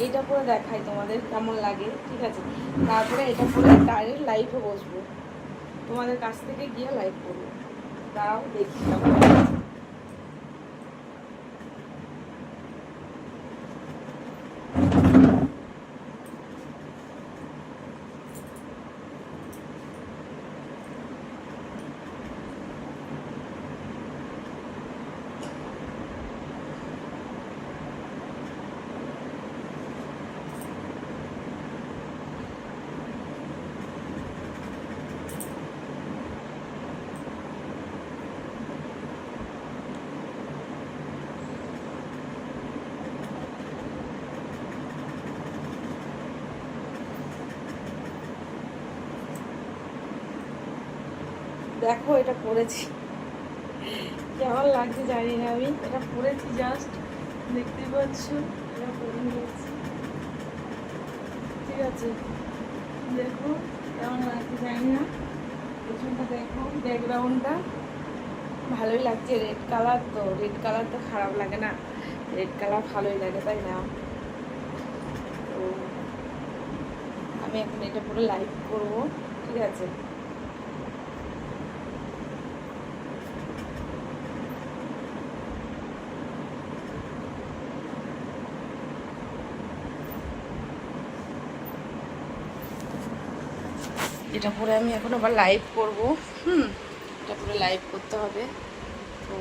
এটা পরে দেখাই তোমাদের কেমন লাগে, ঠিক আছে? তারপরে এটা পরে ডাইরেক্ট লাইভে বসবো, তোমাদের কাছ থেকে গিয়ে লাইভ করবো। দাঁড়াও দেখি কেমন লাগে। দেখো এটা পরেছি, কেমন লাগছে জানি না, আমি এটা পরেছি জাস্ট দেখতেই পাচ্ছ, এটা পরে নিয়েছি, ঠিক আছে? দেখো কেমন লাগছে জানি না, পেছনটা দেখো, ব্যাকগ্রাউন্ডটা ভালোই লাগছে, রেড কালার, তো রেড কালার তো খারাপ লাগে না, রেড কালার ভালোই লাগে, তাই না? তো আমি এখন এটা পুরো লাইভ করবো, ঠিক আছে? এটা পরে আমি এখন আবার লাইভ করব। এটা পুরো লাইভ করতে হবে। তো